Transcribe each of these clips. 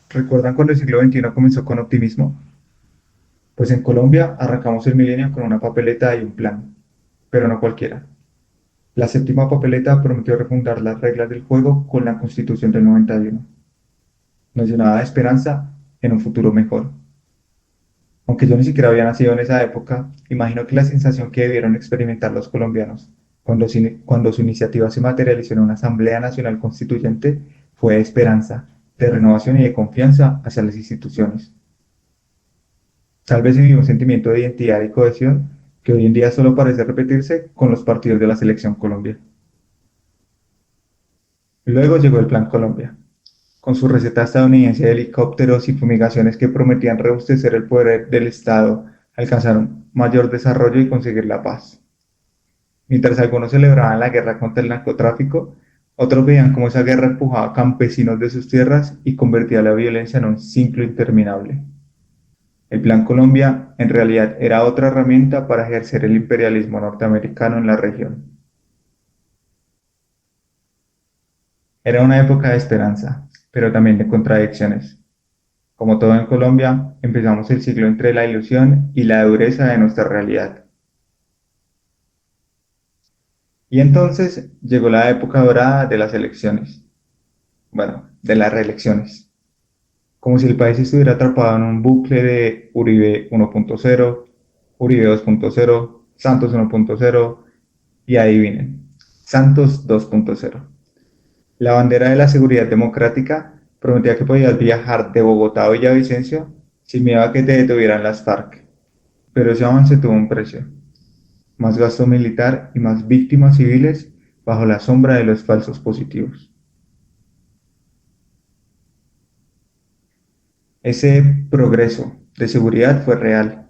¿Recuerdan cuando el siglo XXI comenzó con optimismo? Pues en Colombia arrancamos el milenio con una papeleta y un plan, pero no cualquiera. La séptima papeleta prometió refundar las reglas del juego con la Constitución del 91. Nos llenaba de esperanza en un futuro mejor. Aunque yo ni siquiera había nacido en esa época, imagino que la sensación que debieron experimentar los colombianos cuando su iniciativa se materializó en una Asamblea Nacional Constituyente fue de esperanza, de renovación y de confianza hacia las instituciones. Tal vez se vivió un sentimiento de identidad y cohesión que hoy en día solo parece repetirse con los partidos de la Selección Colombia. Luego llegó el Plan Colombia, con su receta estadounidense de helicópteros y fumigaciones que prometían rebustecer el poder del Estado, alcanzar un mayor desarrollo y conseguir la paz. Mientras algunos celebraban la guerra contra el narcotráfico, otros veían cómo esa guerra empujaba a campesinos de sus tierras y convertía la violencia en un ciclo interminable. El Plan Colombia en realidad era otra herramienta para ejercer el imperialismo norteamericano en la región. Era una época de esperanza, pero también de contradicciones. Como todo en Colombia, empezamos el siglo entre la ilusión y la dureza de nuestra realidad. Y entonces llegó la época dorada de las elecciones, bueno, de las reelecciones, como si el país estuviera atrapado en un bucle de Uribe 1.0, Uribe 2.0, Santos 1.0 y adivinen, Santos 2.0. La bandera de la seguridad democrática prometía que podías viajar de Bogotá a Villavicencio sin miedo a que te detuvieran las FARC, pero ese avance tuvo un precio: más gasto militar y más víctimas civiles bajo la sombra de los falsos positivos. Ese progreso de seguridad fue real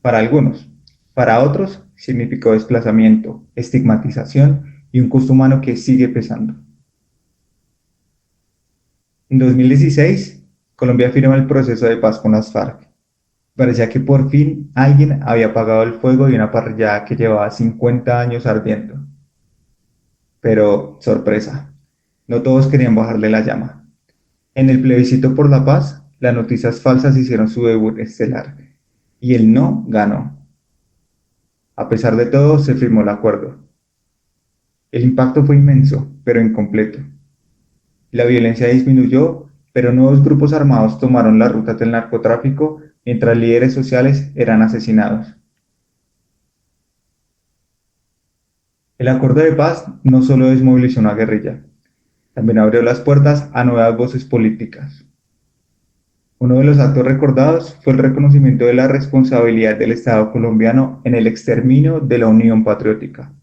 para algunos, para otros significó desplazamiento, estigmatización y un costo humano que sigue pesando. En 2016, Colombia firma el proceso de paz con las FARC. Parecía que por fin alguien había apagado el fuego de una parrillada que llevaba 50 años ardiendo. Pero, sorpresa, no todos querían bajarle la llama. En el plebiscito por la paz, las noticias falsas hicieron su debut estelar, y el no ganó. A pesar de todo, se firmó el acuerdo. El impacto fue inmenso, pero incompleto. La violencia disminuyó, pero nuevos grupos armados tomaron las rutas del narcotráfico mientras líderes sociales eran asesinados. El acuerdo de paz no solo desmovilizó una guerrilla, también abrió las puertas a nuevas voces políticas. Uno de los actos recordados fue el reconocimiento de la responsabilidad del Estado colombiano en el exterminio de la Unión Patriótica,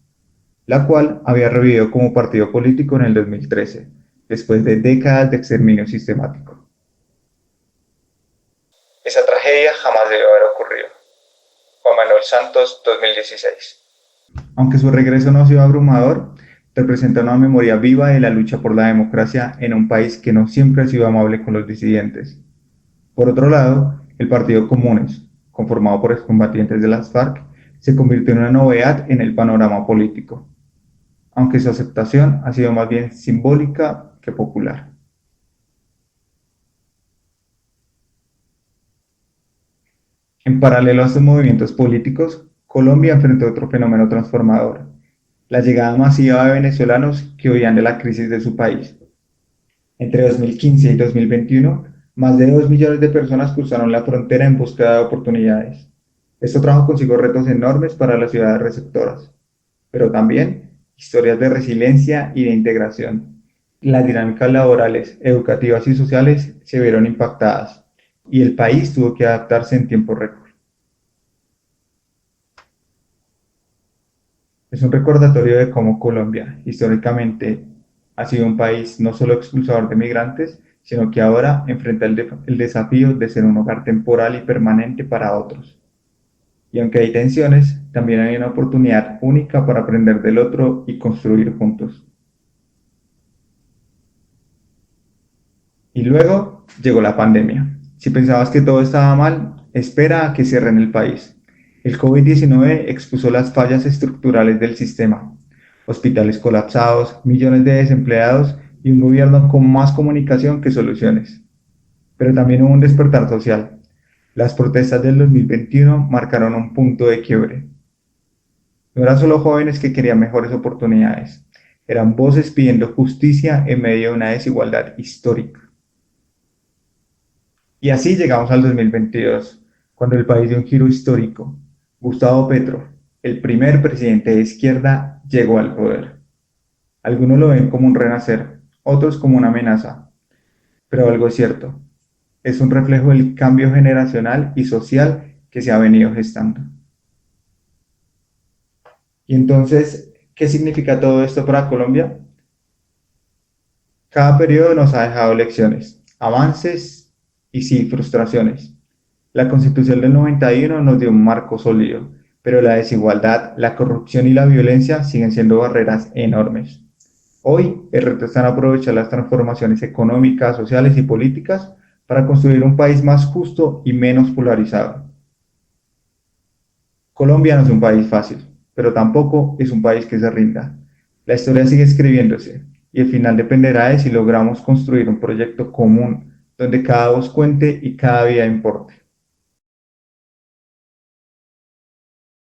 la cual había revivido como partido político en el 2013, después de décadas de exterminio sistemático. Esa tragedia jamás debió haber ocurrido. Juan Manuel Santos, 2016. Aunque su regreso no ha sido abrumador, representa una memoria viva de la lucha por la democracia en un país que no siempre ha sido amable con los disidentes. Por otro lado, el Partido Comunes, conformado por excombatientes de las FARC, se convirtió en una novedad en el panorama político, aunque su aceptación ha sido más bien simbólica que popular. En paralelo a estos movimientos políticos, Colombia enfrentó otro fenómeno transformador: la llegada masiva de venezolanos que huían de la crisis de su país. Entre 2015 y 2021, más de 2 millones de personas cruzaron la frontera en búsqueda de oportunidades. Esto trajo consigo retos enormes para las ciudades receptoras, pero también historias de resiliencia y de integración. Las dinámicas laborales, educativas y sociales se vieron impactadas, y el país tuvo que adaptarse en tiempo récord. Es un recordatorio de cómo Colombia, históricamente, ha sido un país no solo expulsador de migrantes, sino que ahora enfrenta el desafío de ser un hogar temporal y permanente para otros. Y aunque hay tensiones, también hay una oportunidad única para aprender del otro y construir juntos. Y luego llegó la pandemia. Si pensabas que todo estaba mal, espera a que cierren el país. El COVID-19 expuso las fallas estructurales del sistema: hospitales colapsados, millones de desempleados y un gobierno con más comunicación que soluciones. pero también hubo un despertar social. Las protestas del 2021 marcaron un punto de quiebre. No eran solo jóvenes que querían mejores oportunidades, eran voces pidiendo justicia en medio de una desigualdad histórica. Y así llegamos al 2022, cuando el país dio un giro histórico. Gustavo Petro, el primer presidente de izquierda, llegó al poder. Algunos lo ven como un renacer, otros como una amenaza, pero algo es cierto, es un reflejo del cambio generacional y social que se ha venido gestando. Y entonces, ¿qué significa todo esto para Colombia? Cada periodo nos ha dejado lecciones, avances y sí, frustraciones. La Constitución del 91 nos dio un marco sólido, pero la desigualdad, la corrupción y la violencia siguen siendo barreras enormes. Hoy, el reto está en aprovechar las transformaciones económicas, sociales y políticas para construir un país más justo y menos polarizado. Colombia no es un país fácil, pero tampoco es un país que se rinda. La historia sigue escribiéndose y el final dependerá de si logramos construir un proyecto común donde cada voz cuente y cada vida importe.